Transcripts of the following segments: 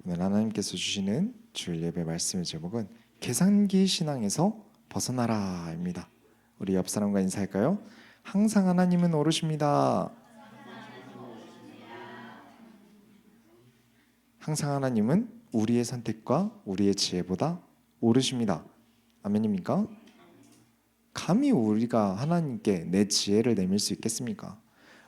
오늘 하나님께서 주시는 주일 예배 말씀의 제목은 계산기 신앙에서 벗어나라입니다. 우리 옆 사람과 인사할까요? 항상 하나님은 오르십니다. 항상 하나님은 우리의 선택과 우리의 지혜보다 오르십니다. 아멘입니까? 감히 우리가 하나님께 내 지혜를 내밀 수 있겠습니까?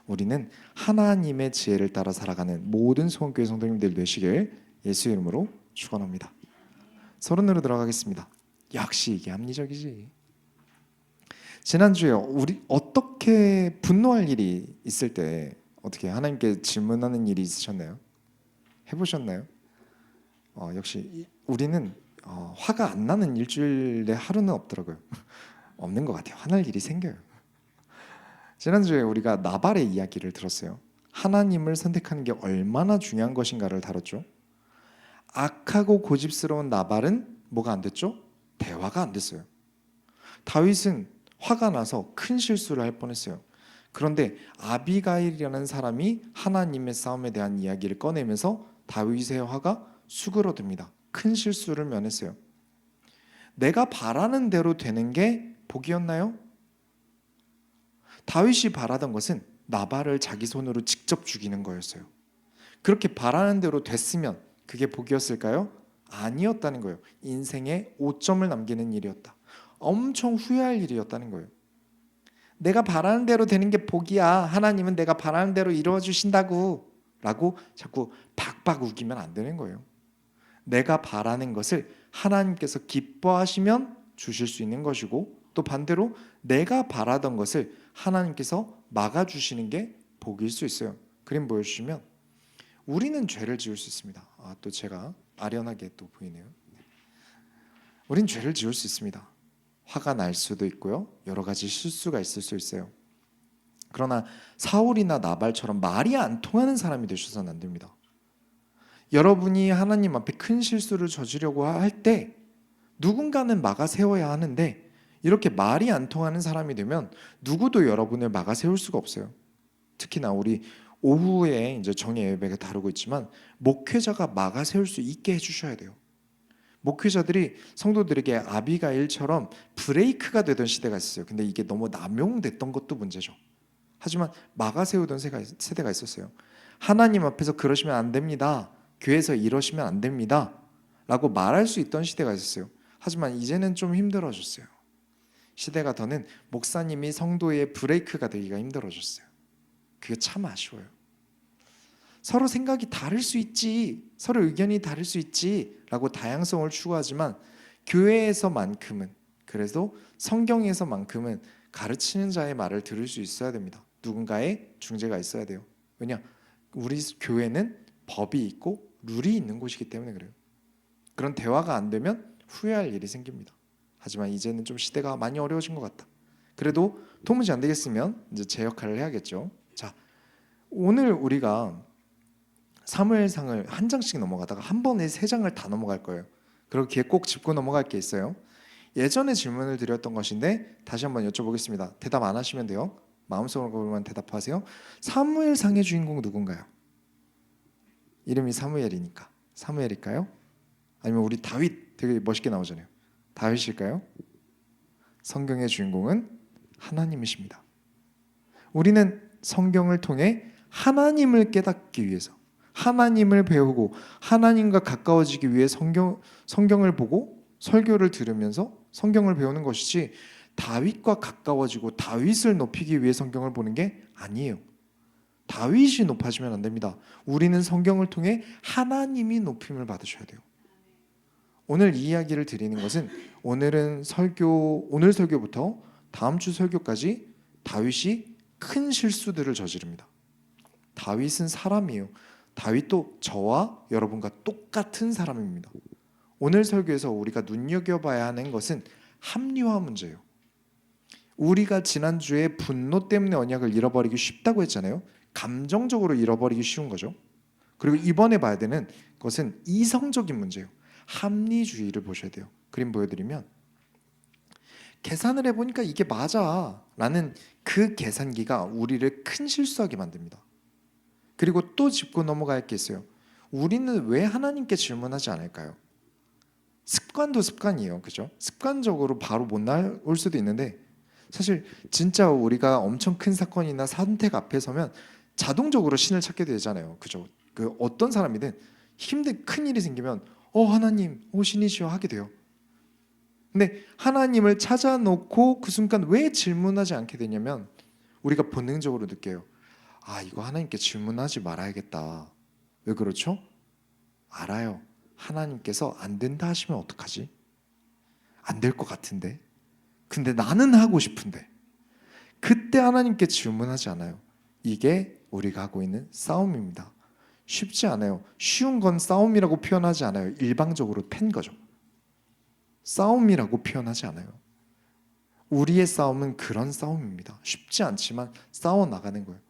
우리는 하나님의 지혜를 따라 살아가는 모든 소원교회 성도님들 되시길 예수 이름으로 축원합니다. 서론으로 들어가겠습니다. 역시 이게 합리적이지. 지난주에 우리 어떻게 분노할 일이 있을 때 어떻게 하나님께 질문하는 일이 있으셨나요? 해보셨나요? 역시 우리는 화가 안 나는 일주일에 하루는 없더라고요. 없는 것 같아요. 화날 일이 생겨요. 지난주에 우리가 나발의 이야기를 들었어요. 하나님을 선택하는 게 얼마나 중요한 것인가를 다뤘죠. 악하고 고집스러운 나발은 뭐가 안 됐죠? 대화가 안 됐어요. 다윗은 화가 나서 큰 실수를 할 뻔했어요. 그런데 아비가일이라는 사람이 하나님의 싸움에 대한 이야기를 꺼내면서 다윗의 화가 수그러듭니다. 큰 실수를 면했어요. 내가 바라는 대로 되는 게 복이었나요? 다윗이 바라던 것은 나발을 자기 손으로 직접 죽이는 거였어요. 그렇게 바라는 대로 됐으면 그게 복이었을까요? 아니었다는 거예요. 인생에 오점을 남기는 일이었다. 엄청 후회할 일이었다는 거예요. 내가 바라는 대로 되는 게 복이야. 하나님은 내가 바라는 대로 이루어 주신다고 라고 자꾸 박박 우기면 안 되는 거예요. 내가 바라는 것을 하나님께서 기뻐하시면 주실 수 있는 것이고, 또 반대로 내가 바라던 것을 하나님께서 막아주시는 게 복일 수 있어요. 그림 보여주시면 우리는 죄를 지을 수 있습니다. 또 제가 아련하게 또 보이네요. 우린 죄를 지을 수 있습니다. 화가 날 수도 있고요. 여러 가지 실수가 있을 수 있어요. 그러나 사울이나 나발처럼 말이 안 통하는 사람이 되셔서는 안 됩니다. 여러분이 하나님 앞에 큰 실수를 저지르려고 할 때 누군가는 막아 세워야 하는데, 이렇게 말이 안 통하는 사람이 되면 누구도 여러분을 막아 세울 수가 없어요. 특히나 우리 오후에 이제 정예 예배가 다루고 있지만 목회자가 막아 세울 수 있게 해주셔야 돼요. 목회자들이 성도들에게 아비가일처럼 브레이크가 되던 시대가 있었어요. 근데 이게 너무 남용됐던 것도 문제죠. 하지만 막아 세우던 세대가 있었어요. 하나님 앞에서 그러시면 안 됩니다. 교회에서 이러시면 안 됩니다. 라고 말할 수 있던 시대가 있었어요. 하지만 이제는 좀 힘들어졌어요. 시대가 더는 목사님이 성도의 브레이크가 되기가 힘들어졌어요. 그게 참 아쉬워요. 서로 생각이 다를 수 있지, 서로 의견이 다를 수 있지 라고 다양성을 추구하지만 교회에서만큼은, 그래도 성경에서만큼은 가르치는 자의 말을 들을 수 있어야 됩니다. 누군가의 중재가 있어야 돼요. 왜냐? 우리 교회는 법이 있고 룰이 있는 곳이기 때문에 그래요. 그런 대화가 안 되면 후회할 일이 생깁니다. 하지만 이제는 좀 시대가 많이 어려워진 것 같다. 그래도 도무지 안 되겠으면 이제 제 역할을 해야겠죠. 자, 오늘 우리가 사무엘상을 한 장씩 넘어가다가 한 번에 세 장을 다 넘어갈 거예요. 그렇게 꼭 짚고 넘어갈 게 있어요. 예전에 질문을 드렸던 것인데 다시 한번 여쭤보겠습니다. 대답 안 하시면 돼요. 마음속으로만 대답하세요. 사무엘상의 주인공 누군가요? 이름이 사무엘이니까 사무엘일까요? 아니면 우리 다윗 되게 멋있게 나오잖아요. 다윗일까요? 성경의 주인공은 하나님이십니다. 우리는 성경을 통해 하나님을 깨닫기 위해서, 하나님을 배우고 하나님과 가까워지기 위해 성경을 보고 설교를 들으면서 성경을 배우는 것이지, 다윗과 가까워지고 다윗을 높이기 위해 성경을 보는 게 아니에요. 다윗이 높아지면 안 됩니다. 우리는 성경을 통해 하나님이 높임을 받으셔야 돼요. 오늘 이 이야기를 드리는 것은 오늘 설교부터 다음 주 설교까지 다윗이 큰 실수들을 저지릅니다. 다윗은 사람이에요. 다윗도 저와 여러분과 똑같은 사람입니다. 오늘 설교에서 우리가 눈여겨봐야 하는 것은 합리화 문제예요. 우리가 지난주에 분노 때문에 언약을 잃어버리기 쉽다고 했잖아요. 감정적으로 잃어버리기 쉬운 거죠. 그리고 이번에 봐야 되는 것은 이성적인 문제예요. 합리주의를 보셔야 돼요. 그림 보여드리면 계산을 해보니까 이게 맞아 라는 그 계산기가 우리를 큰 실수하게 만듭니다. 그리고 또 짚고 넘어갈 게 있어요. 우리는 왜 하나님께 질문하지 않을까요? 습관도 습관이에요. 그죠? 습관적으로 바로 못 나올 수도 있는데 사실 진짜 우리가 엄청 큰 사건이나 선택 앞에 서면 자동적으로 신을 찾게 되잖아요. 그죠? 그 어떤 사람이든 힘든 큰 일이 생기면 하나님, 신이시여 하게 돼요. 근데 하나님을 찾아놓고 그 순간 왜 질문하지 않게 되냐면 우리가 본능적으로 느껴요. 이거 하나님께 질문하지 말아야겠다. 왜 그렇죠? 알아요. 하나님께서 안 된다 하시면 어떡하지? 안 될 것 같은데. 근데 나는 하고 싶은데. 그때 하나님께 질문하지 않아요. 이게 우리가 하고 있는 싸움입니다. 쉽지 않아요. 쉬운 건 싸움이라고 표현하지 않아요. 일방적으로 팬 거죠. 싸움이라고 표현하지 않아요. 우리의 싸움은 그런 싸움입니다. 쉽지 않지만 싸워 나가는 거예요.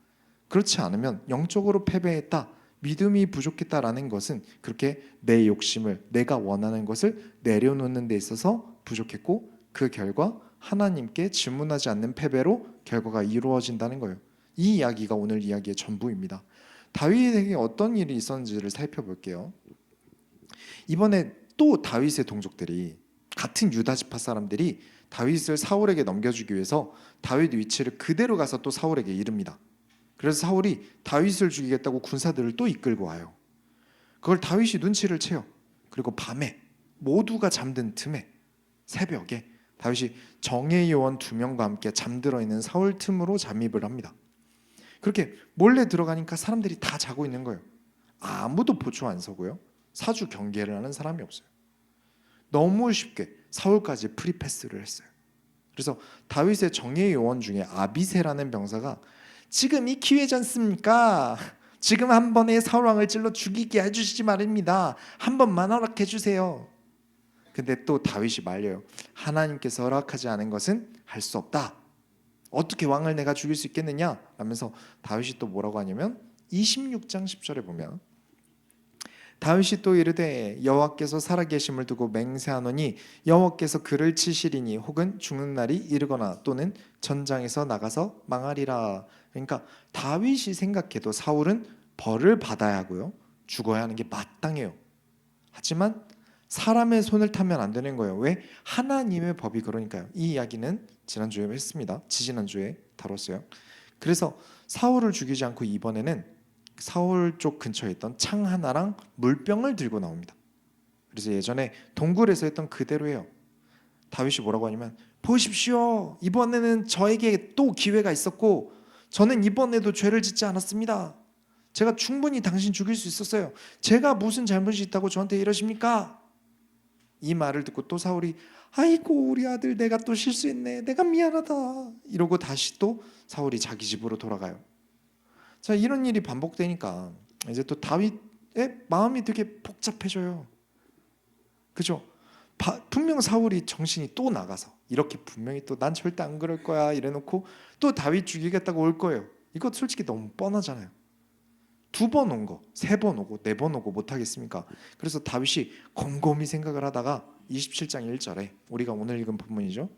그렇지 않으면 영적으로 패배했다, 믿음이 부족했다라는 것은 그렇게 내 욕심을, 내가 원하는 것을 내려놓는 데 있어서 부족했고 그 결과 하나님께 질문하지 않는 패배로 결과가 이루어진다는 거예요. 이 이야기가 오늘 이야기의 전부입니다. 다윗에게 어떤 일이 있었는지를 살펴볼게요. 이번에 또 다윗의 동족들이, 같은 유다 지파 사람들이 다윗을 사울에게 넘겨주기 위해서 다윗 위치를 그대로 가서 또 사울에게 이릅니다. 그래서 사울이 다윗을 죽이겠다고 군사들을 또 이끌고 와요. 그걸 다윗이 눈치를 채요. 그리고 밤에 모두가 잠든 틈에 새벽에 다윗이 정예 요원 2명과 함께 잠들어 있는 사울 틈으로 잠입을 합니다. 그렇게 몰래 들어가니까 사람들이 다 자고 있는 거예요. 아무도 보초 안 서고요. 사주 경계를 하는 사람이 없어요. 너무 쉽게 사울까지 프리패스를 했어요. 그래서 다윗의 정예 요원 중에 아비새라는 병사가 지금 이 기회지 않습니까? 지금 한 번에 사울 왕을 찔러 죽이게 해주시지 말입니다. 한 번만 허락해 주세요. 근데 또 다윗이 말려요. 하나님께서 허락하지 않은 것은 할 수 없다. 어떻게 왕을 내가 죽일 수 있겠느냐? 라면서 다윗이 또 뭐라고 하냐면 26장 10절에 보면 다윗이 또 이르되 여호와께서 살아계심을 두고 맹세하노니 여호와께서 그를 치시리니 혹은 죽는 날이 이르거나 또는 전장에서 나가서 망하리라. 그러니까 다윗이 생각해도 사울은 벌을 받아야 하고요, 죽어야 하는 게 마땅해요. 하지만 사람의 손을 타면 안 되는 거예요. 왜? 하나님의 법이 그러니까요. 이 이야기는 지난주에 했습니다. 지지난주에 다뤘어요. 그래서 사울을 죽이지 않고 이번에는 사울 쪽 근처에 있던 창 하나랑 물병을 들고 나옵니다. 그래서 예전에 동굴에서 했던 그대로 해요. 다윗이 뭐라고 하냐면 보십시오, 이번에는 저에게 또 기회가 있었고 저는 이번에도 죄를 짓지 않았습니다. 제가 충분히 당신 죽일 수 있었어요. 제가 무슨 잘못이 있다고 저한테 이러십니까? 이 말을 듣고 또 사울이 아이고 우리 아들 내가 또 실수했네, 내가 미안하다 이러고 다시 또 사울이 자기 집으로 돌아가요. 자, 이런 일이 반복되니까 이제 또 다윗의 마음이 되게 복잡해져요. 그죠? 분명 사울이 정신이 또 나가서 이렇게 분명히 또 난 절대 안 그럴 거야 이래놓고 또 다윗 죽이겠다고 올 거예요. 이거 솔직히 너무 뻔하잖아요. 2번 온 거, 3번 오고 4번 오고 못하겠습니까? 그래서 다윗이 곰곰이 생각을 하다가 27장 1절에 우리가 오늘 읽은 본문이죠.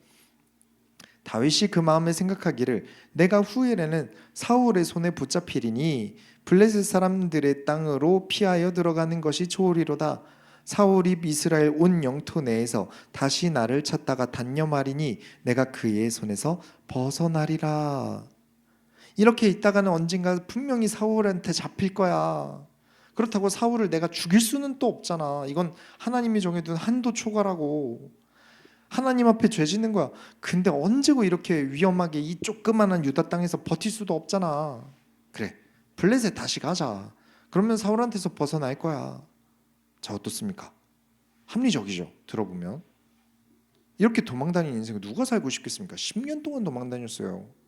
다윗이 그 마음에 생각하기를 내가 후일에는 사울의 손에 붙잡히리니 블레셋 사람들의 땅으로 피하여 들어가는 것이 좋으리로다. 사울이 이스라엘 온 영토 내에서 다시 나를 찾다가 단념하리니 내가 그의 손에서 벗어나리라. 이렇게 있다가는 언젠가 분명히 사울한테 잡힐 거야. 그렇다고 사울을 내가 죽일 수는 또 없잖아. 이건 하나님이 정해둔 한도 초과라고. 하나님 앞에 죄 짓는 거야. 근데 언제고 이렇게 위험하게 이 조그만한 유다 땅에서 버틸 수도 없잖아. 그래, 블레셋 다시 가자. 그러면 사울한테서 벗어날 거야. 자, 어떻습니까? 합리적이죠. 들어보면 이렇게 도망다니는 인생을 누가 살고 싶겠습니까? 10년 동안 도망다녔어요.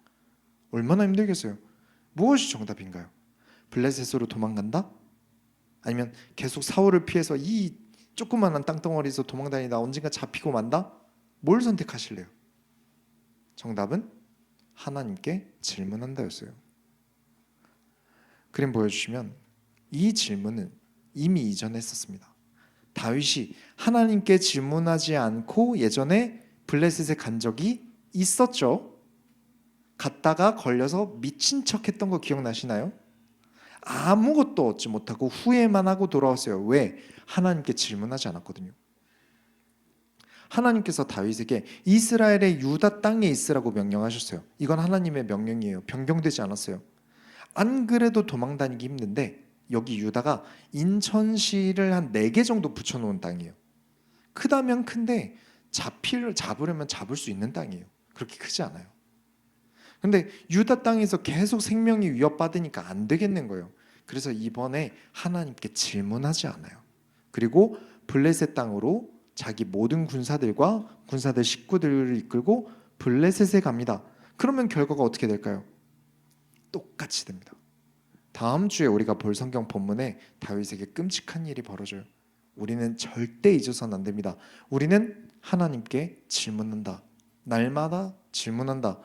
얼마나 힘들겠어요. 무엇이 정답인가요? 블레셋으로 도망간다? 아니면 계속 사울을 피해서 이 조그만한 땅덩어리에서 도망다니다 언젠가 잡히고 만다? 뭘 선택하실래요? 정답은 하나님께 질문한다였어요. 그림 보여주시면 이 질문은 이미 이전에 했었습니다. 다윗이 하나님께 질문하지 않고 예전에 블레셋에 간 적이 있었죠. 갔다가 걸려서 미친 척 했던 거 기억나시나요? 아무것도 얻지 못하고 후회만 하고 돌아왔어요. 왜? 하나님께 질문하지 않았거든요. 하나님께서 다윗에게 이스라엘의 유다 땅에 있으라고 명령하셨어요. 이건 하나님의 명령이에요. 변경되지 않았어요. 안 그래도 도망 다니기 힘든데 여기 유다가 인천시를 한 4개 정도 붙여놓은 땅이에요. 크다면 큰데 잡으려면 잡을 수 있는 땅이에요. 그렇게 크지 않아요. 근데 유다 땅에서 계속 생명이 위협받으니까 안 되겠는 거예요. 그래서 이번에 하나님께 질문하지 않아요. 그리고 블레셋 땅으로 자기 모든 군사들과 군사들 식구들을 이끌고 블레셋에 갑니다. 그러면 결과가 어떻게 될까요? 똑같이 됩니다. 다음 주에 우리가 볼 성경 본문에 다윗에게 끔찍한 일이 벌어져요. 우리는 절대 잊어서는 안 됩니다. 우리는 하나님께 질문한다. 날마다 질문한다.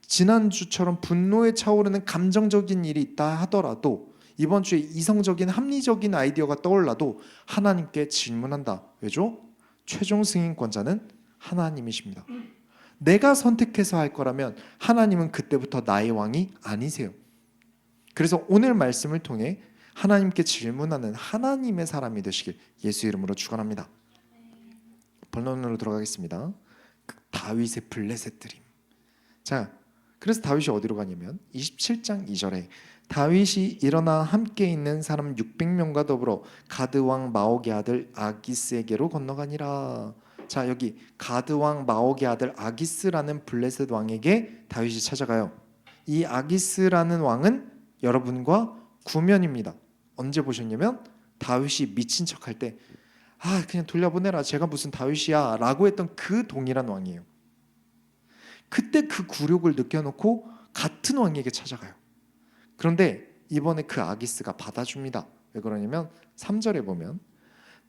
지난주처럼 분노에 차오르는 감정적인 일이 있다 하더라도 이번 주에 이성적인 합리적인 아이디어가 떠올라도 하나님께 질문한다. 왜죠? 최종 승인권자는 하나님이십니다. 내가 선택해서 할 거라면 하나님은 그때부터 나의 왕이 아니세요. 그래서 오늘 말씀을 통해 하나님께 질문하는 하나님의 사람이 되시길 예수 이름으로 축원합니다. 본론으로 들어가겠습니다. 다윗의 블레셋 드림. 자, 그래서 다윗이 어디로 가냐면 27장 2절에 다윗이 일어나 함께 있는 사람 600명과 더불어 가드 왕 마옥의 아들 아기스에게로 건너가니라. 자, 여기 가드 왕 마옥의 아들 아기스라는 블레셋 왕에게 다윗이 찾아가요. 이 아기스라는 왕은 여러분과 구면입니다. 언제 보셨냐면 다윗이 미친 척할 때 그냥 돌려보내라, 제가 무슨 다윗이야 라고 했던 그 동일한 왕이에요. 그때 그 굴욕을 느껴놓고 같은 왕에게 찾아가요. 그런데 이번에 그 아기스가 받아줍니다. 왜 그러냐면 3절에 보면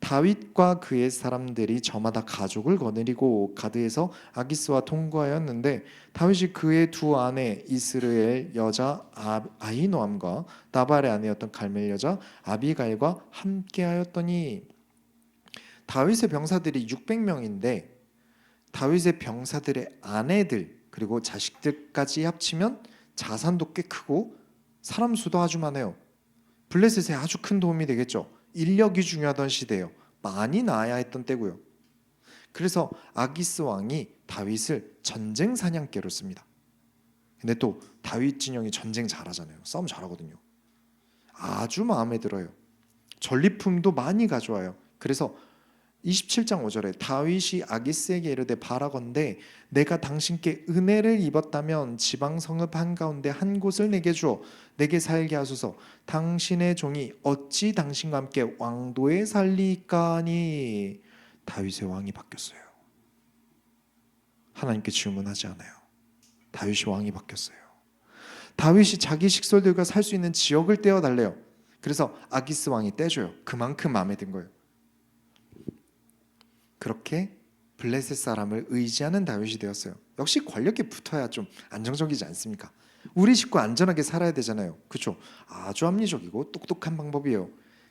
다윗과 그의 사람들이 저마다 가족을 거느리고 가드에서 아기스와 통과하였는데 다윗이 그의 두 아내 이스라엘 여자 아히노암과 나발의 아내였던 갈멜 여자 아비가일과 함께하였더니 다윗의 병사들이 600명인데 다윗의 병사들의 아내들 그리고 자식들까지 합치면 자산도 꽤 크고 사람 수도 아주 많아요. 블레셋에 아주 큰 도움이 되겠죠. 인력이 중요하던 시대예요. 많이 낳아야 했던 때고요. 그래서 아기스 왕이 다윗을 전쟁 사냥개로 씁니다. 근데 또 다윗 진영이 전쟁 잘하잖아요. 싸움 잘하거든요. 아주 마음에 들어요. 전리품도 많이 가져와요. 그래서 27장 5절에 다윗이 아기스에게 이르되 바라건대 내가 당신께 은혜를 입었다면 지방 성읍 한가운데 한 곳을 내게 주어 내게 살게 하소서. 당신의 종이 어찌 당신과 함께 왕도에 살리까니. 다윗의 왕이 바뀌었어요. 하나님께 질문하지 않아요. 다윗이 왕이 바뀌었어요. 다윗이 자기 식솔들과 살 수 있는 지역을 떼어달래요. 그래서 아기스 왕이 떼줘요. 그만큼 마음에 든 거예요. 그렇게 블레셋 사람을 의지하는 다윗이 되었어요. 역시 권력에 붙어야 좀 안정적이지 않습니까? 우리 식구 안전하게 살아야 되잖아요. 그렇죠? 아주 합리적이고 똑똑한 방법이에요.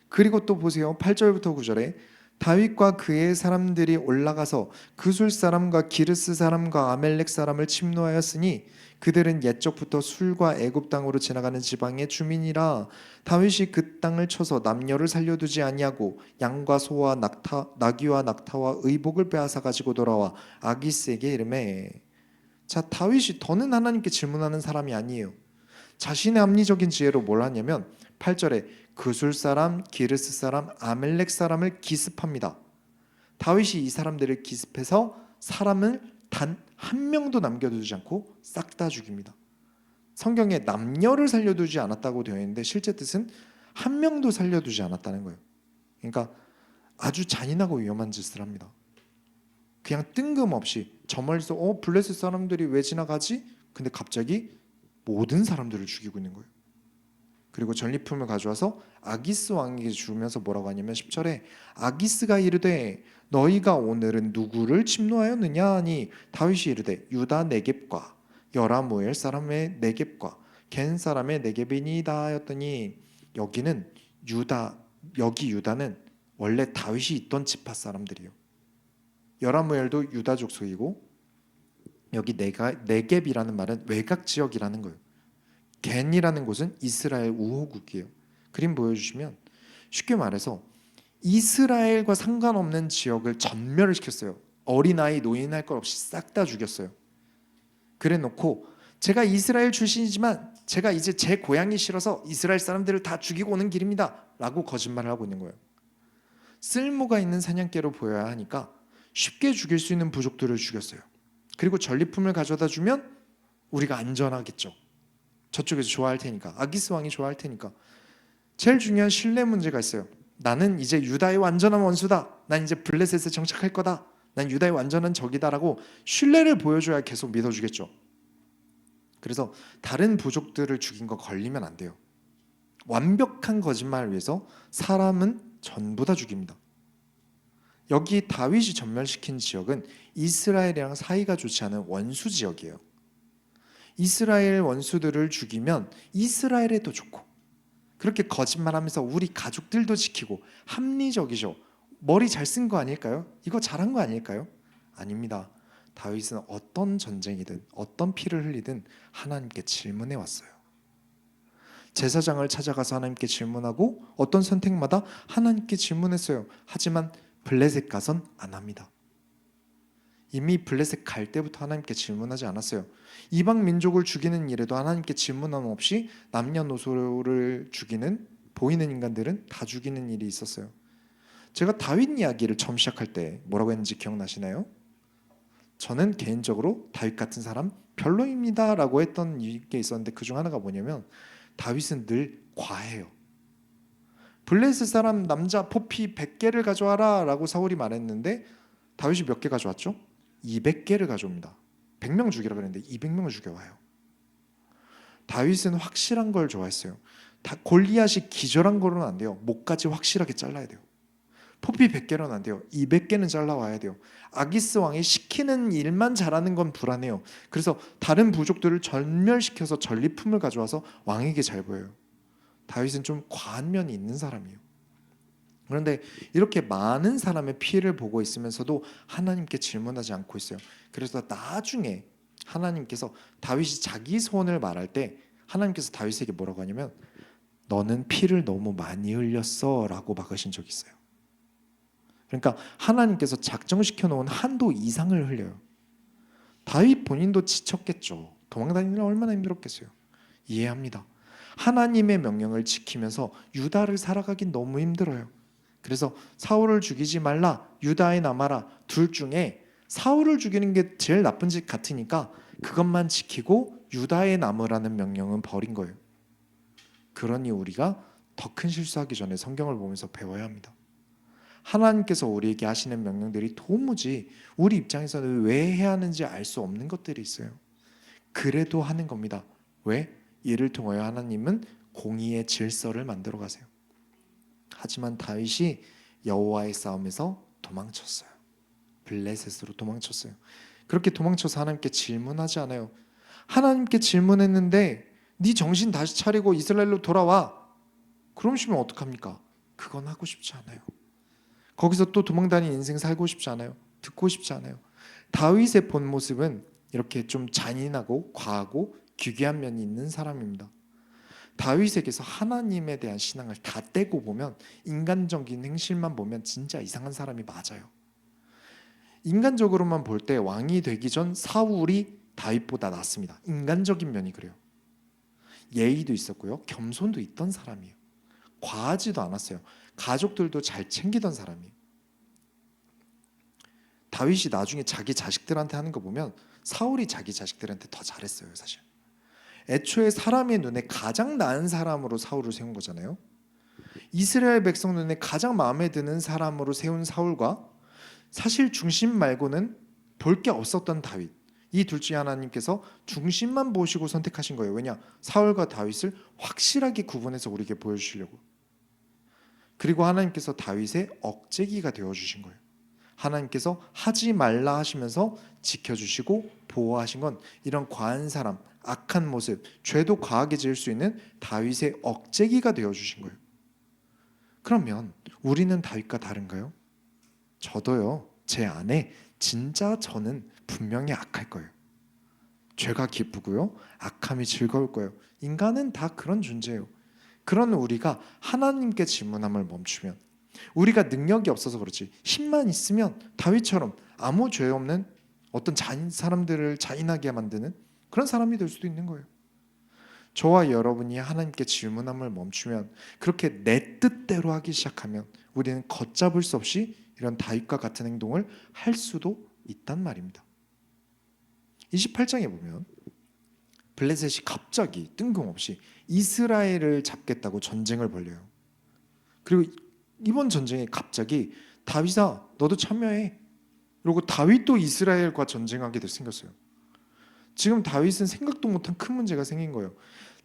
그리고 또 보세요. 8절부터 9절에 다윗과 그의 사람들이 올라가서 그술 사람과 기르스 사람과 아멜렉 사람을 침노하였으니 그들은 옛적부터 술과 애굽 땅으로 지나가는 지방의 주민이라. 다윗이 그 땅을 쳐서 남녀를 살려두지 아니하고 양과 소와 나귀와 낙타와 의복을 빼앗아 가지고 돌아와 아기스에게 이르매. 자, 다윗이 더는 하나님께 질문하는 사람이 아니에요. 자신의 합리적인 지혜로 뭘 하냐면 8절에 그술 사람, 기르스 사람, 아멜렉 사람을 기습합니다. 다윗이 이 사람들을 기습해서 사람을 단 한 명도 남겨두지 않고 싹 다 죽입니다. 성경에 남녀를 살려두지 않았다고 되어 있는데 실제 뜻은 한 명도 살려두지 않았다는 거예요. 그러니까 아주 잔인하고 위험한 짓을 합니다. 그냥 뜬금없이 저 멀리서 블레셋 사람들이 왜 지나가지? 근데 갑자기 모든 사람들을 죽이고 있는 거예요. 그리고 전리품을 가져와서 아기스 왕에게 주면서 뭐라고 하냐면 10절에 아기스가 이르되 너희가 오늘은 누구를 침노하였느냐 하니 다윗이 이르되 유다 네겝과 여라무엘 사람의 네겝과 겐 사람의 네겝이니이다 하였더니 여기는 여기 유다는 원래 다윗이 있던 지파 사람들이에요. 여라무엘도 유다 족속이고 여기 네겝이라는 말은 외곽 지역이라는 거예요. 겐이라는 곳은 이스라엘 우호국이에요. 그림 보여주시면 쉽게 말해서 이스라엘과 상관없는 지역을 전멸을 시켰어요. 어린아이, 노인 할 것 없이 싹 다 죽였어요. 그래 놓고 제가 이스라엘 출신이지만 제가 이제 제 고향이 싫어서 이스라엘 사람들을 다 죽이고 오는 길입니다 라고 거짓말을 하고 있는 거예요. 쓸모가 있는 사냥개로 보여야 하니까 쉽게 죽일 수 있는 부족들을 죽였어요. 그리고 전리품을 가져다 주면 우리가 안전하겠죠. 저쪽에서 좋아할 테니까, 아기스 왕이 좋아할 테니까. 제일 중요한 신뢰 문제가 있어요. 나는 이제 유다의 완전한 원수다. 난 이제 블레셋에 정착할 거다. 난 유다의 완전한 적이다라고 신뢰를 보여줘야 계속 믿어주겠죠. 그래서 다른 부족들을 죽인 거 걸리면 안 돼요. 완벽한 거짓말을 위해서 사람은 전부 다 죽입니다. 여기 다윗이 전멸시킨 지역은 이스라엘이랑 사이가 좋지 않은 원수 지역이에요. 이스라엘 원수들을 죽이면 이스라엘에도 좋고, 그렇게 거짓말하면서 우리 가족들도 지키고 합리적이죠. 머리 잘 쓴 거 아닐까요? 이거 잘한 거 아닐까요? 아닙니다. 다윗은 어떤 전쟁이든 어떤 피를 흘리든 하나님께 질문해 왔어요. 제사장을 찾아가서 하나님께 질문하고 어떤 선택마다 하나님께 질문했어요. 하지만 블레셋 가선 안 합니다. 이미 블레셋 갈 때부터 하나님께 질문하지 않았어요. 이방 민족을 죽이는 일에도 하나님께 질문함 없이 남녀노소를 죽이는, 보이는 인간들은 다 죽이는 일이 있었어요. 제가 다윗 이야기를 처음 시작할 때 뭐라고 했는지 기억나시나요? 저는 개인적으로 다윗 같은 사람 별로입니다 라고 했던 게 있었는데, 그중 하나가 뭐냐면 다윗은 늘 과해요. 블레셋 사람 남자 포피 100개를 가져와라 라고 사울이 말했는데 다윗이 몇 개 가져왔죠? 200개를 가져옵니다. 100명 죽이라 그랬는데 200명을 죽여와요. 다윗은 확실한 걸 좋아했어요. 골리앗이 기절한 거로는 안 돼요. 목까지 확실하게 잘라야 돼요. 포피 100개로는 안 돼요. 200개는 잘라와야 돼요. 아기스 왕이 시키는 일만 잘하는 건 불안해요. 그래서 다른 부족들을 전멸시켜서 전리품을 가져와서 왕에게 잘 보여요. 다윗은 좀 과한 면이 있는 사람이에요. 그런데 이렇게 많은 사람의 피해를 보고 있으면서도 하나님께 질문하지 않고 있어요. 그래서 나중에 하나님께서 다윗이 자기 소원을 말할 때 하나님께서 다윗에게 뭐라고 하냐면 너는 피를 너무 많이 흘렸어 라고 막으신 적이 있어요. 그러니까 하나님께서 작정시켜 놓은 한도 이상을 흘려요. 다윗 본인도 지쳤겠죠. 도망다니느라 얼마나 힘들었겠어요. 이해합니다. 하나님의 명령을 지키면서 유다를 살아가긴 너무 힘들어요. 그래서 사울을 죽이지 말라, 유다에 남아라, 둘 중에 사울을 죽이는 게 제일 나쁜 짓 같으니까 그것만 지키고 유다에 남으라는 명령은 버린 거예요. 그러니 우리가 더 큰 실수하기 전에 성경을 보면서 배워야 합니다. 하나님께서 우리에게 하시는 명령들이 도무지 우리 입장에서는 왜 해야 하는지 알 수 없는 것들이 있어요. 그래도 하는 겁니다. 왜? 이를 통하여 하나님은 공의의 질서를 만들어 가세요. 하지만 다윗이 여호와의 싸움에서 도망쳤어요. 블레셋으로 도망쳤어요. 그렇게 도망쳐서 하나님께 질문하지 않아요. 하나님께 질문했는데 네 정신 다시 차리고 이스라엘로 돌아와. 그러시면 어떡합니까? 그건 하고 싶지 않아요. 거기서 또 도망다니는 인생 살고 싶지 않아요. 듣고 싶지 않아요. 다윗의 본 모습은 이렇게 좀 잔인하고 과하고 기괴한 면이 있는 사람입니다. 다윗에게서 하나님에 대한 신앙을 다 떼고 보면, 인간적인 행실만 보면 진짜 이상한 사람이 맞아요. 인간적으로만 볼 때 왕이 되기 전 사울이 다윗보다 낫습니다. 인간적인 면이 그래요. 예의도 있었고요, 겸손도 있던 사람이에요. 과하지도 않았어요. 가족들도 잘 챙기던 사람이에요. 다윗이 나중에 자기 자식들한테 하는 거 보면 사울이 자기 자식들한테 더 잘했어요, 사실. 애초에 사람의 눈에 가장 나은 사람으로 사울을 세운 거잖아요. 이스라엘 백성 눈에 가장 마음에 드는 사람으로 세운 사울과 사실 중심 말고는 볼 게 없었던 다윗, 이 둘 중에 하나님께서 중심만 보시고 선택하신 거예요. 왜냐? 사울과 다윗을 확실하게 구분해서 우리에게 보여주시려고. 그리고 하나님께서 다윗의 억제기가 되어주신 거예요. 하나님께서 하지 말라 하시면서 지켜주시고 보호하신 건 이런 과한 사람, 악한 모습, 죄도 과하게 지을 수 있는 다윗의 억제기가 되어주신 거예요. 그러면 우리는 다윗과 다른가요? 저도요, 제 안에 진짜 저는 분명히 악할 거예요. 죄가 기쁘고요, 악함이 즐거울 거예요. 인간은 다 그런 존재예요. 그런 우리가 하나님께 질문함을 멈추면, 우리가 능력이 없어서 그렇지 힘만 있으면 다윗처럼 아무 죄 없는 어떤 사람들을 잔인하게 만드는 그런 사람이 될 수도 있는 거예요. 저와 여러분이 하나님께 질문함을 멈추면, 그렇게 내 뜻대로 하기 시작하면 우리는 걷잡을 수 없이 이런 다윗과 같은 행동을 할 수도 있단 말입니다. 28장에 보면 블레셋이 갑자기 뜬금없이 이스라엘을 잡겠다고 전쟁을 벌여요. 그리고 이번 전쟁에 갑자기 다윗아 너도 참여해, 그리고 다윗도 이스라엘과 전쟁하게 생겼어요. 지금 다윗은 생각도 못한 큰 문제가 생긴 거예요.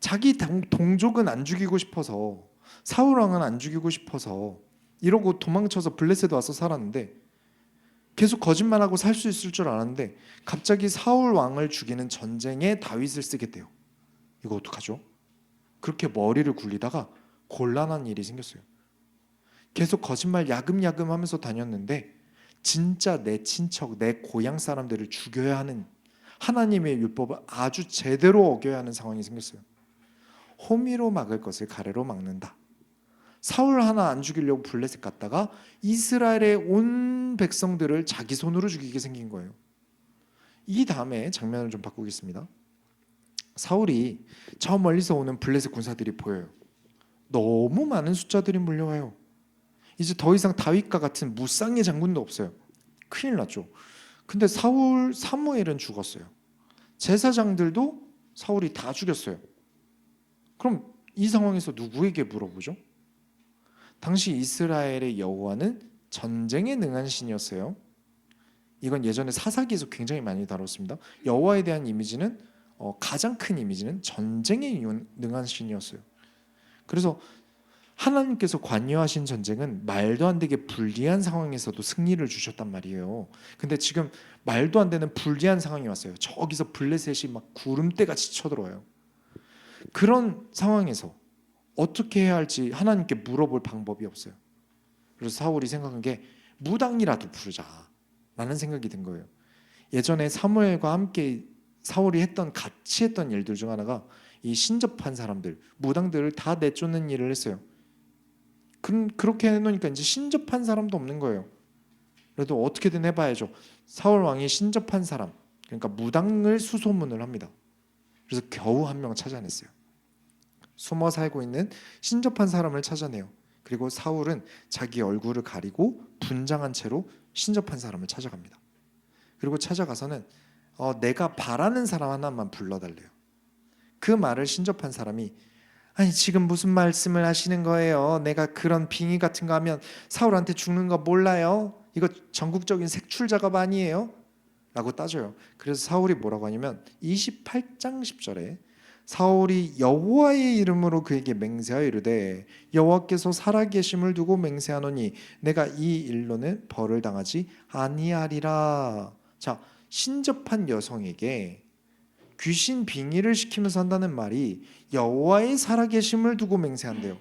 자기 동족은 안 죽이고 싶어서, 사울 왕은 안 죽이고 싶어서 이러고 도망쳐서 블레셋에 와서 살았는데, 계속 거짓말하고 살 수 있을 줄 알았는데 갑자기 사울 왕을 죽이는 전쟁에 다윗을 쓰게 돼요. 이거 어떡하죠? 그렇게 머리를 굴리다가 곤란한 일이 생겼어요. 계속 거짓말 야금야금 하면서 다녔는데 진짜 내 친척, 내 고향 사람들을 죽여야 하는, 하나님의 율법을 아주 제대로 어겨야 하는 상황이 생겼어요. 호미로 막을 것을 가래로 막는다. 사울 하나 안 죽이려고 블레셋 갔다가 이스라엘의 온 백성들을 자기 손으로 죽이게 생긴 거예요. 이 다음에 장면을 좀 바꾸겠습니다. 사울이 저 멀리서 오는 블레셋 군사들이 보여요. 너무 많은 숫자들이 몰려와요. 이제 더 이상 다윗과 같은 무쌍의 장군도 없어요. 큰일 났죠. 근데 사무엘은 죽었어요. 제사장들도 사울이 다 죽였어요. 그럼 이 상황에서 누구에게 물어보죠? 당시 이스라엘의 여호와는 전쟁에 능한 신이었어요. 이건 예전에 사사기에서 굉장히 많이 다뤘습니다. 여호와에 대한 이미지는 가장 큰 이미지는 전쟁에 능한 신이었어요. 그래서 하나님께서 관여하신 전쟁은 말도 안 되게 불리한 상황에서도 승리를 주셨단 말이에요. 근데 지금 말도 안 되는 불리한 상황이 왔어요. 저기서 블레셋이 막 구름대같이 쳐들어와요. 그런 상황에서 어떻게 해야 할지 하나님께 물어볼 방법이 없어요. 그래서 사울이 생각한 게 무당이라도 부르자라는 생각이 든 거예요. 예전에 사무엘과 함께 사울이 같이 했던 일들 중 하나가 이 신접한 사람들, 무당들을 다 내쫓는 일을 했어요. 그렇게 해놓으니까 이제 신접한 사람도 없는 거예요. 그래도 어떻게든 해봐야죠. 사울 왕이 신접한 사람, 그러니까 무당을 수소문을 합니다. 그래서 겨우 한 명 찾아냈어요. 숨어 살고 있는 신접한 사람을 찾아내요. 그리고 사울은 자기 얼굴을 가리고 분장한 채로 신접한 사람을 찾아갑니다. 그리고 찾아가서는 내가 바라는 사람 하나만 불러달래요. 그 말을 신접한 사람이, 아니 지금 무슨 말씀을 하시는 거예요? 내가 그런 빙의 같은 거 하면 사울한테 죽는 거 몰라요? 이거 전국적인 색출 작업 아니에요? 라고 따져요. 그래서 사울이 뭐라고 하냐면 28장 10절에 사울이 여호와의 이름으로 그에게 맹세하여 이르되 여호와께서 살아계심을 두고 맹세하노니 내가 이 일로는 벌을 당하지 아니하리라. 자, 신접한 여성에게 귀신 빙의를 시키면서 한다는 말이 여호와의 살아계심을 두고 맹세한대요.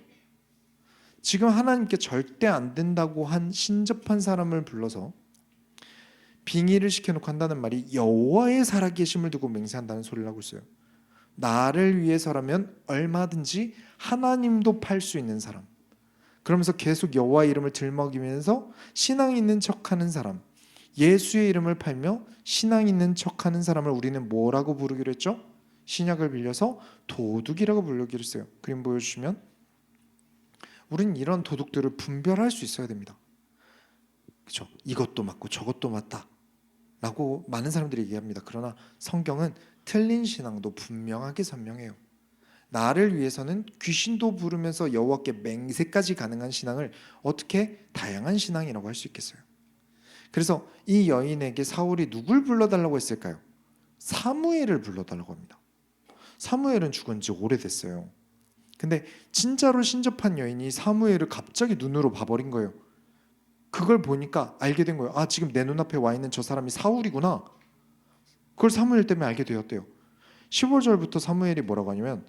지금 하나님께 절대 안 된다고 한 신접한 사람을 불러서 빙의를 시켜놓고 한다는 말이 여호와의 살아계심을 두고 맹세한다는 소리를 하고 있어요. 나를 위해서라면 얼마든지 하나님도 팔 수 있는 사람, 그러면서 계속 여호와의 이름을 들먹이면서 신앙 있는 척하는 사람, 예수의 이름을 팔며 신앙 있는 척하는 사람을 우리는 뭐라고 부르기로 했죠? 신약을 빌려서 도둑이라고 부르기로 했어요. 그림 보여주시면, 우린 이런 도둑들을 분별할 수 있어야 됩니다. 그렇죠? 이것도 맞고 저것도 맞다 라고 많은 사람들이 얘기합니다. 그러나 성경은 틀린 신앙도 분명하게 선명해요. 나를 위해서는 귀신도 부르면서 여호와께 맹세까지 가능한 신앙을 어떻게 다양한 신앙이라고 할 수 있겠어요? 그래서 이 여인에게 사울이 누굴 불러달라고 했을까요? 사무엘을 불러달라고 합니다. 사무엘은 죽은 지 오래됐어요. 근데 진짜로 신접한 여인이 사무엘을 갑자기 눈으로 봐버린 거예요. 그걸 보니까 알게 된 거예요. 아, 지금 내 눈앞에 와 있는 저 사람이 사울이구나. 그걸 사무엘 때문에 알게 되었대요. 15절부터 사무엘이 뭐라고 하냐면,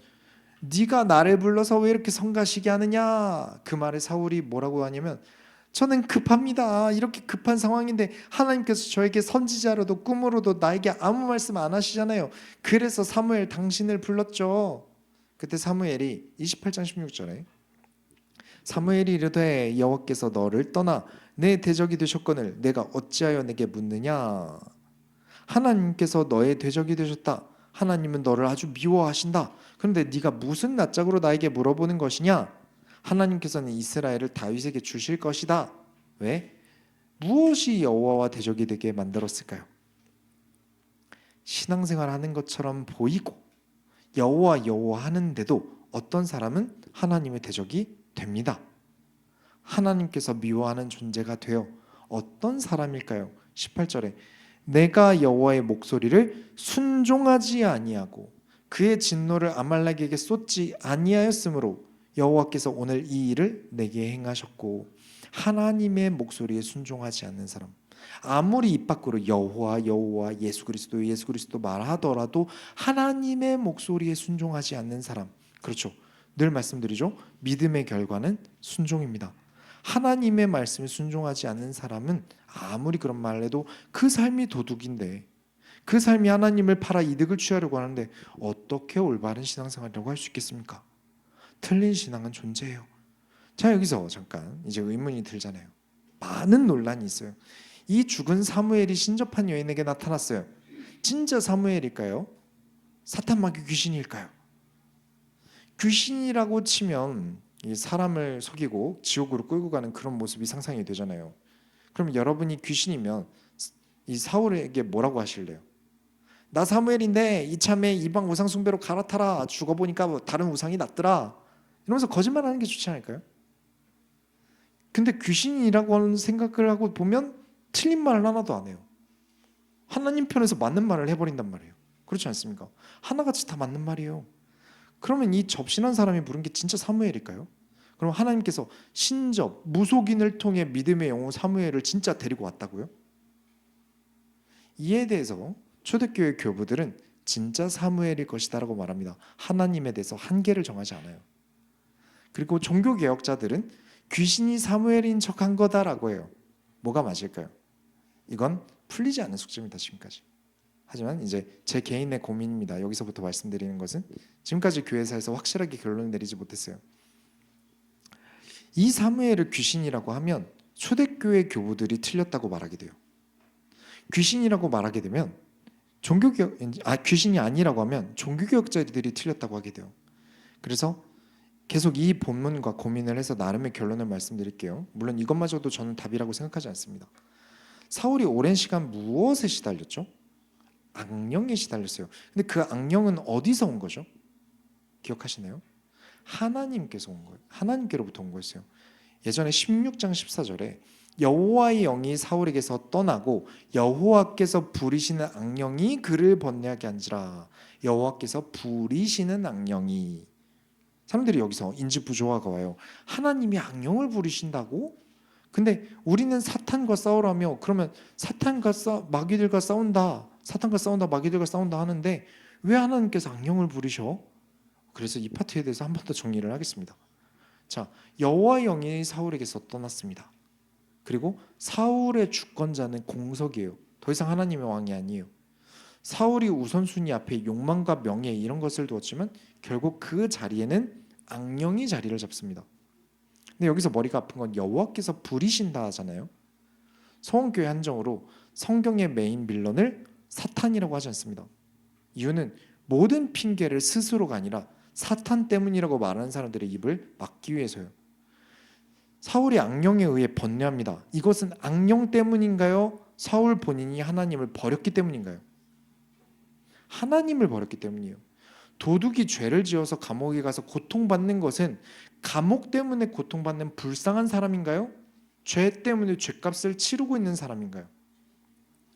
네가 나를 불러서 왜 이렇게 성가시게 하느냐. 그 말에 사울이 뭐라고 하냐면, 저는 급합니다. 이렇게 급한 상황인데 하나님께서 저에게 선지자로도 꿈으로도 나에게 아무 말씀 안 하시잖아요. 그래서 사무엘 당신을 불렀죠. 그때 사무엘이 28장 16절에 사무엘이 이르되 여호와께서 너를 떠나 내 대적이 되셨거늘 내가 어찌하여 내게 묻느냐. 하나님께서 너의 대적이 되셨다. 하나님은 너를 아주 미워하신다. 그런데 네가 무슨 낯짝으로 나에게 물어보는 것이냐. 하나님께서는 이스라엘을 다윗에게 주실 것이다. 왜? 무엇이 여호와와 대적이 되게 만들었을까요? 신앙생활 하는 것처럼 보이고 여호와 여호와 하는데도 어떤 사람은 하나님의 대적이 됩니다. 하나님께서 미워하는 존재가 되어 어떤 사람일까요? 18절에 내가 여호와의 목소리를 순종하지 아니하고 그의 진노를 아말렉에게 쏟지 아니하였으므로 여호와께서 오늘 이 일을 내게 행하셨고. 하나님의 목소리에 순종하지 않는 사람, 아무리 입 밖으로 여호와 여호와 예수 그리스도 말하더라도 하나님의 목소리에 순종하지 않는 사람, 그렇죠, 늘 말씀드리죠. 믿음의 결과는 순종입니다. 하나님의 말씀에 순종하지 않는 사람은 아무리 그런 말을 해도 그 삶이 도둑인데, 그 삶이 하나님을 팔아 이득을 취하려고 하는데 어떻게 올바른 신앙생활이라고 할 수 있겠습니까? 틀린 신앙은 존재해요. 자, 여기서 잠깐 이제 의문이 들잖아요. 많은 논란이 있어요. 이 죽은 사무엘이 신접한 여인에게 나타났어요. 진짜 사무엘일까요? 사탄 마귀 귀신일까요? 귀신이라고 치면 이 사람을 속이고 지옥으로 끌고 가는 그런 모습이 상상이 되잖아요. 그럼 여러분이 귀신이면 이 사울에게 뭐라고 하실래요? 나 사무엘인데 이참에 이방 우상 숭배로 갈아타라. 죽어보니까 다른 우상이 낫더라. 이러면서 거짓말하는 게 좋지 않을까요? 근데 귀신이라고 하는 생각을 하고 보면 틀린 말을 하나도 안 해요. 하나님 편에서 맞는 말을 해버린단 말이에요. 그렇지 않습니까? 하나같이 다 맞는 말이에요. 그러면 이 접신한 사람이 부른 게 진짜 사무엘일까요? 그럼 하나님께서 신접, 무속인을 통해 믿음의 영웅 사무엘을 진짜 데리고 왔다고요? 이에 대해서 초대교회 교부들은 진짜 사무엘일 것이다 라고 말합니다. 하나님에 대해서 한계를 정하지 않아요. 그리고 종교개혁자들은 귀신이 사무엘인 척한 거다라고 해요. 뭐가 맞을까요? 이건 풀리지 않은 숙제입니다, 지금까지. 하지만 이제 제 개인의 고민입니다. 여기서부터 말씀드리는 것은 지금까지 교회사에서 확실하게 결론을 내리지 못했어요. 이 사무엘을 귀신이라고 하면 초대교회 교부들이 틀렸다고 말하게 돼요. 귀신이라고 말하게 되면 귀신이 아니라고 하면 종교개혁자들이 틀렸다고 하게 돼요. 그래서 계속 이 본문과 고민을 해서 나름의 결론을 말씀드릴게요. 물론 이것마저도 저는 답이라고 생각하지 않습니다. 사울이 오랜 시간 무엇에 시달렸죠? 악령에 시달렸어요. 근데 그 악령은 어디서 온 거죠? 기억하시나요? 하나님께서 온 거예요. 하나님께로부터 온 거였어요. 예전에 16장 14절에 여호와의 영이 사울에게서 떠나고 여호와께서 부리시는 악령이 그를 번뇌하게 한지라. 여호와께서 부리시는 악령이, 사람들이 여기서 인지 부조화가 와요. 하나님이 악령을 부리신다고? 근데 우리는 사탄과 싸우라며, 그러면 마귀들과 싸운다, 사탄과 싸운다, 마귀들과 싸운다 하는데 왜 하나님께서 악령을 부리셔? 그래서 이 파트에 대해서 한 번 더 정리를 하겠습니다. 자, 여호와의 영이 사울에게서 떠났습니다. 그리고 사울의 주권자는 공석이에요. 더 이상 하나님의 왕이 아니에요. 사울이 우선순위 앞에 욕망과 명예 이런 것을 두었지만 결국 그 자리에는 악령이 자리를 잡습니다. 근데 여기서 머리가 아픈 건 여호와께서 부리신다 하잖아요. 서원교회 한정으로 성경의 메인 빌런을 사탄이라고 하지 않습니다. 이유는 모든 핑계를 스스로가 아니라 사탄 때문이라고 말하는 사람들의 입을 막기 위해서요. 사울이 악령에 의해 번뇌합니다. 이것은 악령 때문인가요? 사울 본인이 하나님을 버렸기 때문인가요? 하나님을 버렸기 때문이에요. 도둑이 죄를 지어서 감옥에 가서 고통받는 것은 감옥 때문에 고통받는 불쌍한 사람인가요? 죄 때문에 죄값을 치르고 있는 사람인가요?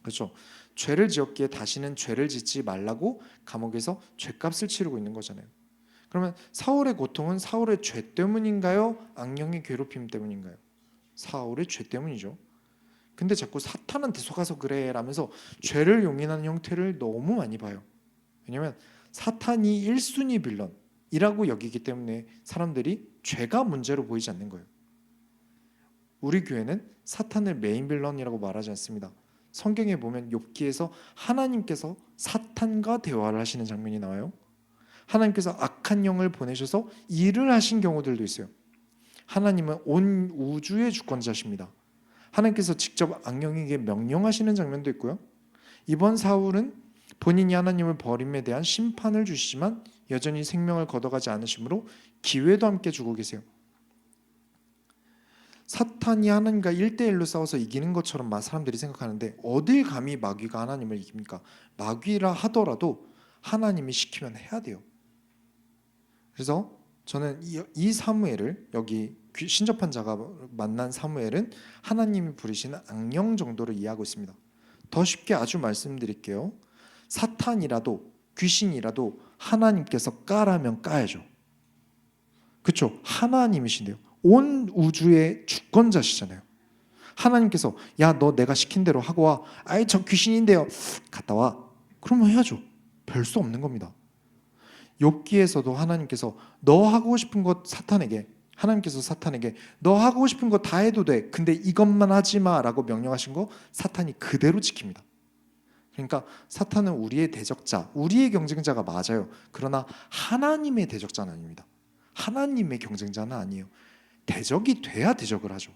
그렇죠. 죄를 지었기에 다시는 죄를 짓지 말라고 감옥에서 죄값을 치르고 있는 거잖아요. 그러면 사울의 고통은 사울의 죄 때문인가요? 악령의 괴롭힘 때문인가요? 사울의 죄 때문이죠. 근데 자꾸 사탄한테 속아서 그래 라면서 죄를 용인하는 형태를 너무 많이 봐요. 왜냐하면 사탄이 1순위 빌런이라고 여기기 때문에 사람들이 죄가 문제로 보이지 않는 거예요. 우리 교회는 사탄을 메인 빌런이라고 말하지 않습니다. 성경에 보면 욥기에서 하나님께서 사탄과 대화를 하시는 장면이 나와요. 하나님께서 악한 악한 영을 보내셔서 일을 하신 경우들도 있어요. 하나님은 온 우주의 주권자십니다. 하나님께서 직접 악령에게 명령하시는 장면도 있고요. 이번 사울은 본인이 하나님을 버림에 대한 심판을 주시지만 여전히 생명을 걷어가지 않으시므로 기회도 함께 주고 계세요. 사탄이 하나님과 1대1로 싸워서 이기는 것처럼 사람들이 생각하는데 어딜 감히 마귀가 하나님을 이깁니까? 마귀라 하더라도 하나님이 시키면 해야 돼요. 그래서 저는 이 사무엘을, 여기 신접한 자가 만난 사무엘은 하나님이 부리시는 악령 정도로 이해하고 있습니다. 더 쉽게 아주 말씀드릴게요. 사탄이라도 귀신이라도 하나님께서 까라면 까야죠. 그렇죠? 하나님이신데요. 온 우주의 주권자시잖아요. 하나님께서 야, 너 내가 시킨 대로 하고 와. 아이, 저 귀신인데요. 갔다 와. 그러면 해야죠. 별 수 없는 겁니다. 욥기에서도 하나님께서 너 하고 싶은 것 하나님께서 사탄에게 너 하고 싶은 거 다 해도 돼. 근데 이것만 하지 마라고 명령하신 거 사탄이 그대로 지킵니다. 그러니까 사탄은 우리의 대적자, 우리의 경쟁자가 맞아요. 그러나 하나님의 대적자는 아닙니다. 하나님의 경쟁자는 아니에요. 대적이 돼야 대적을 하죠.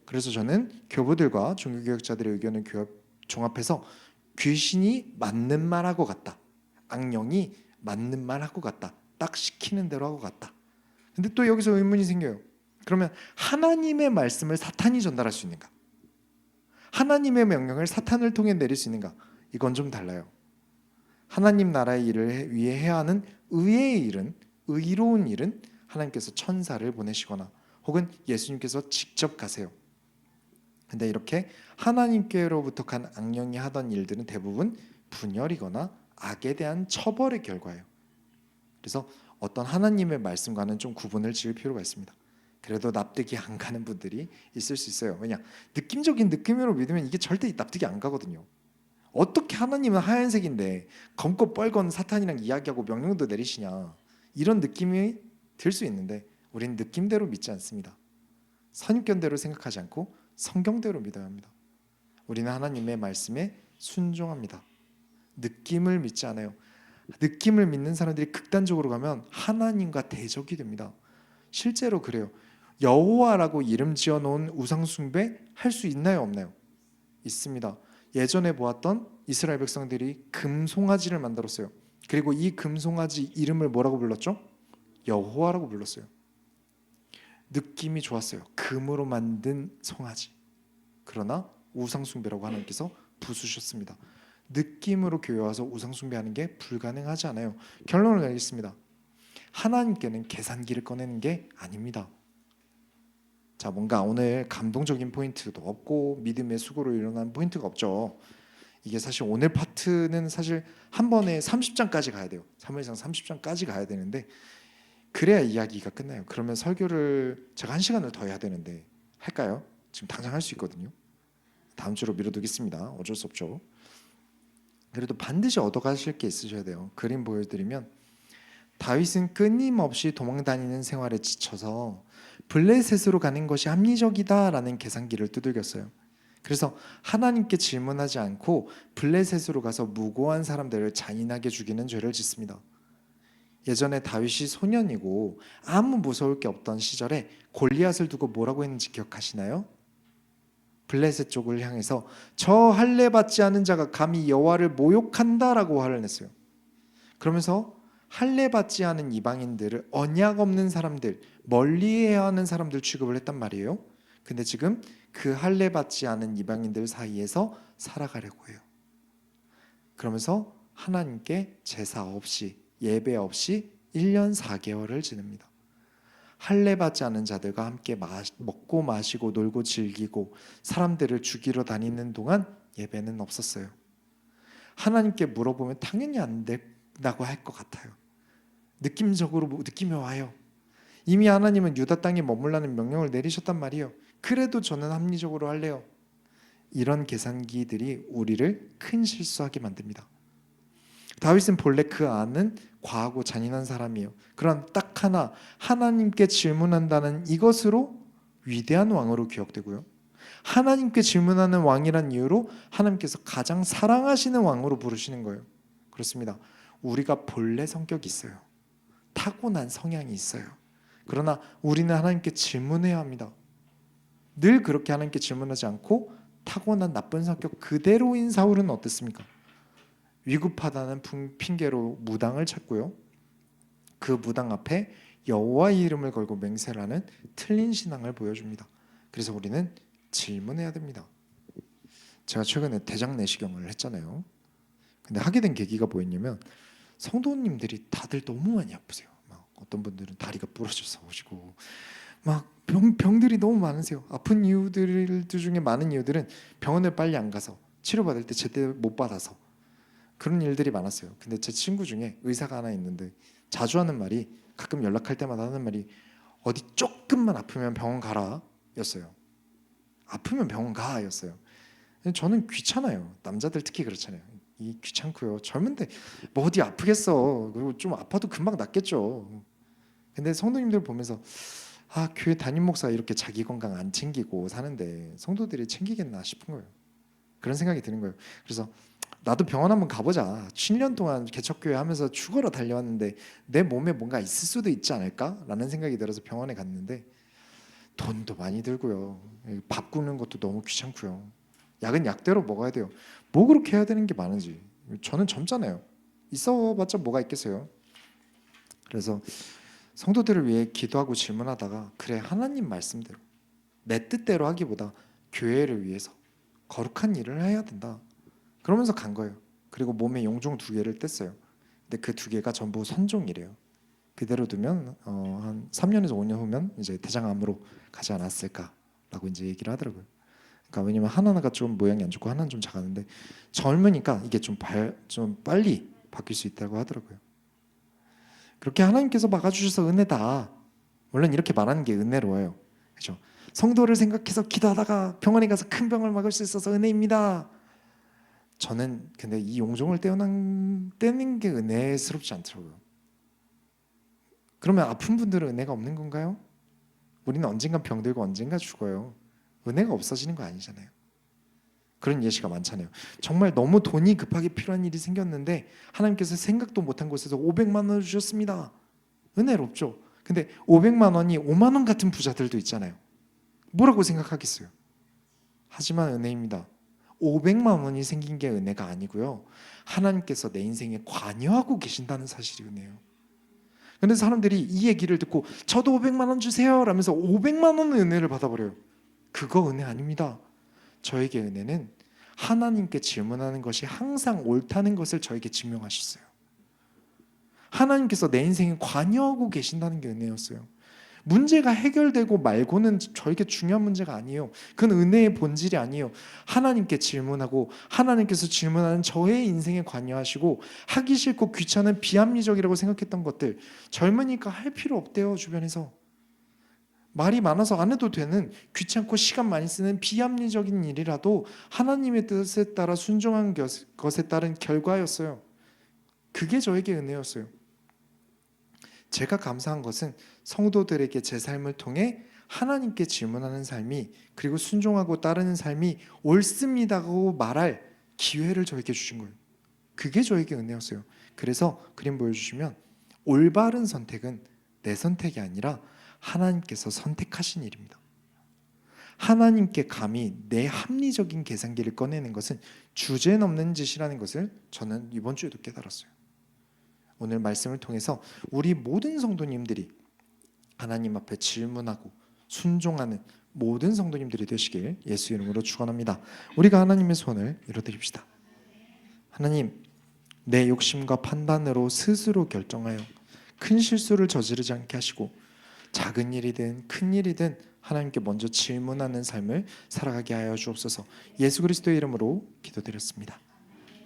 그래서 저는 교부들과 종교개혁자들의 의견을 종합해서 귀신이 맞는 말하고 같다. 악령이 맞는 말하고 같다. 딱 시키는 대로 하고 같다. 근데 또 여기서 의문이 생겨요. 그러면 하나님의 말씀을 사탄이 전달할 수 있는가? 하나님의 명령을 사탄을 통해 내릴 수 있는가? 이건 좀 달라요. 하나님 나라의 일을 위해 해야 하는 의의 일은, 의로운 일은 하나님께서 천사를 보내시거나 혹은 예수님께서 직접 가세요. 근데 이렇게 하나님께로부터 간 악령이 하던 일들은 대부분 분열이거나 악에 대한 처벌의 결과예요. 그래서 어떤 하나님의 말씀과는 좀 구분을 지을 필요가 있습니다. 그래도 납득이 안 가는 분들이 있을 수 있어요. 왜냐? 느낌적인 느낌으로 믿으면 이게 절대 납득이 안 가거든요. 어떻게 하나님은 하얀색인데 검고 뻘건 사탄이랑 이야기하고 명령도 내리시냐, 이런 느낌이 들 수 있는데 우리는 느낌대로 믿지 않습니다. 선입견대로 생각하지 않고 성경대로 믿어야 합니다. 우리는 하나님의 말씀에 순종합니다. 느낌을 믿지 않아요. 느낌을 믿는 사람들이 극단적으로 가면 하나님과 대적이 됩니다. 실제로 그래요. 여호와라고 이름 지어놓은 우상숭배 할 수 있나요, 없나요? 있습니다. 예전에 보았던 이스라엘 백성들이 금송아지를 만들었어요. 그리고 이 금송아지 이름을 뭐라고 불렀죠? 여호와라고 불렀어요. 느낌이 좋았어요. 금으로 만든 송아지. 그러나 우상숭배라고 하나님께서 부수셨습니다. 느낌으로 교회 와서 우상숭배하는 게 불가능하지 않아요. 결론을 내리겠습니다. 하나님께는 계산기를 꺼내는 게 아닙니다. 자, 뭔가 오늘 감동적인 포인트도 없고 믿음의 수고로 일어난 포인트가 없죠. 이게 사실 오늘 파트는 사실 한 번에 30장까지 가야 돼요. 사무엘상 30장까지 가야 되는데 그래야 이야기가 끝나요. 그러면 설교를 제가 1시간을 더 해야 되는데 할까요? 지금 당장 할 수 있거든요. 다음 주로 미뤄두겠습니다. 어쩔 수 없죠. 그래도 반드시 얻어가실 게 있으셔야 돼요. 그림 보여드리면 다윗은 끊임없이 도망다니는 생활에 지쳐서 블레셋으로 가는 것이 합리적이다라는 계산기를 두들겼어요. 그래서 하나님께 질문하지 않고 블레셋으로 가서 무고한 사람들을 잔인하게 죽이는 죄를 짓습니다. 예전에 다윗이 소년이고 아무 무서울 게 없던 시절에 골리앗을 두고 뭐라고 했는지 기억하시나요? 블레셋 쪽을 향해서 저 할례 받지 않은 자가 감히 여호와를 모욕한다라고 화를 냈어요. 그러면서 할례 받지 않은 이방인들을 언약 없는 사람들, 멀리해야 하는 사람들 취급을 했단 말이에요. 근데 지금 그 할례 받지 않은 이방인들 사이에서 살아가려고 해요. 그러면서 하나님께 제사 없이, 예배 없이 1년 4개월을 지냅니다. 할례 받지 않은 자들과 함께 먹고 마시고 놀고 즐기고 사람들을 죽이러 다니는 동안 예배는 없었어요. 하나님께 물어보면 당연히 안 된다고 할 것 같아요. 느낌적으로 느낌이 와요. 이미 하나님은 유다 땅에 머물라는 명령을 내리셨단 말이에요. 그래도 저는 합리적으로 할래요. 이런 계산기들이 우리를 큰 실수하게 만듭니다. 다윗은 본래 그 안은 과하고 잔인한 사람이에요. 그런 딱 하나, 하나님께 질문한다는 이것으로 위대한 왕으로 기억되고요. 하나님께 질문하는 왕이란 이유로 하나님께서 가장 사랑하시는 왕으로 부르시는 거예요. 그렇습니다. 우리가 본래 성격이 있어요. 타고난 성향이 있어요. 그러나 우리는 하나님께 질문해야 합니다. 늘 그렇게 하나님께 질문하지 않고 타고난 나쁜 성격 그대로인 사울은 어땠습니까? 위급하다는 핑계로 무당을 찾고요. 그 무당 앞에 여호와의 이름을 걸고 맹세를 하는 틀린 신앙을 보여줍니다. 그래서 우리는 질문해야 됩니다. 제가 최근에 대장 내시경을 했잖아요. 근데 하게 된 계기가 뭐였냐면 성도님들이 다들 너무 많이 아프세요. 막 어떤 분들은 다리가 부러져서 오시고 막 병들이 너무 많으세요. 아픈 이유들 중에 많은 이유들은 병원을 빨리 안 가서 치료받을 때 제대로 못 받아서 그런 일들이 많았어요. 근데 제 친구 중에 의사가 하나 있는데 자주 하는 말이, 가끔 연락할 때마다 하는 말이, 어디 조금만 아프면 병원 가라 였어요. 아프면 병원 가 였어요. 저는 귀찮아요. 남자들 특히 그렇잖아요. 이 귀찮고요. 젊은데 뭐 어디 아프겠어. 그리고 좀 아파도 금방 낫겠죠. 근데 성도님들 보면서 교회 담임 목사가 이렇게 자기 건강 안 챙기고 사는데 성도들이 챙기겠나 싶은 거예요. 그런 생각이 드는 거예요. 그래서 나도 병원 한번 가보자. 7년 동안 개척교회 하면서 죽어라 달려왔는데 내 몸에 뭔가 있을 수도 있지 않을까라는 생각이 들어서 병원에 갔는데 돈도 많이 들고요. 밥 굽는 것도 너무 귀찮고요. 약은 약대로 먹어야 돼요. 뭐 그렇게 해야 되는 게 많은지. 저는 젊잖아요. 있어봤자 뭐가 있겠어요. 그래서 성도들을 위해 기도하고 질문하다가 그래, 하나님 말씀대로 내 뜻대로 하기보다 교회를 위해서 거룩한 일을 해야 된다. 그러면서 간 거예요. 그리고 몸에 용종 2개를 뗐어요. 근데 그 2개가 전부 선종이래요. 그대로 두면 한 3년에서 5년 후면 이제 대장암으로 가지 않았을까라고 이제 얘기를 하더라고요. 그러니까 왜냐면 하나가 좀 모양이 안 좋고 하나는 좀 작았는데 젊으니까 이게 좀 빨리 바뀔 수 있다고 하더라고요. 그렇게 하나님께서 막아주셔서 은혜다. 물론 이렇게 말하는 게 은혜로워요. 그렇죠? 성도를 생각해서 기도하다가 병원에 가서 큰 병을 막을 수 있어서 은혜입니다. 저는 근데 이 용종을 떼는 게 은혜스럽지 않더라고요. 그러면 아픈 분들은 은혜가 없는 건가요? 우리는 언젠가 병들고 언젠가 죽어요. 은혜가 없어지는 거 아니잖아요. 그런 예시가 많잖아요. 정말 너무 돈이 급하게 필요한 일이 생겼는데 하나님께서 생각도 못한 곳에서 500만 원을 주셨습니다. 은혜롭죠. 근데 500만 원이 5만 원 같은 부자들도 있잖아요. 뭐라고 생각하겠어요? 하지만 은혜입니다. 500만 원이 생긴 게 은혜가 아니고요. 하나님께서 내 인생에 관여하고 계신다는 사실이 은혜예요. 그런데 사람들이 이 얘기를 듣고 저도 500만 원 주세요 라면서 500만 원의 은혜를 받아버려요. 그거 은혜 아닙니다. 저에게 은혜는 하나님께 질문하는 것이 항상 옳다는 것을 저에게 증명하셨어요. 하나님께서 내 인생에 관여하고 계신다는 게 은혜였어요. 문제가 해결되고 말고는 저에게 중요한 문제가 아니에요. 그건 은혜의 본질이 아니에요. 하나님께 질문하고 하나님께서 질문하는 저의 인생에 관여하시고 하기 싫고 귀찮은 비합리적이라고 생각했던 것들, 젊으니까 할 필요 없대요. 주변에서 말이 많아서 안 해도 되는, 귀찮고 시간 많이 쓰는 비합리적인 일이라도 하나님의 뜻에 따라 순종한 것에 따른 결과였어요. 그게 저에게 은혜였어요. 제가 감사한 것은 성도들에게 제 삶을 통해 하나님께 질문하는 삶이, 그리고 순종하고 따르는 삶이 옳습니다고 말할 기회를 저에게 주신 거예요. 그게 저에게 은혜였어요. 그래서 그림 보여주시면 올바른 선택은 내 선택이 아니라 하나님께서 선택하신 일입니다. 하나님께 감히 내 합리적인 계산기를 꺼내는 것은 주제넘는 짓이라는 것을 저는 이번 주에도 깨달았어요. 오늘 말씀을 통해서 우리 모든 성도님들이 하나님 앞에 질문하고 순종하는 모든 성도님들이 되시길 예수 이름으로 축원합니다. 우리가 하나님의 손을 이뤄드립시다. 하나님, 내 욕심과 판단으로 스스로 결정하여 큰 실수를 저지르지 않게 하시고 작은 일이든 큰 일이든 하나님께 먼저 질문하는 삶을 살아가게 하여 주옵소서. 예수 그리스도의 이름으로 기도드렸습니다.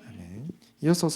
아멘. 이어서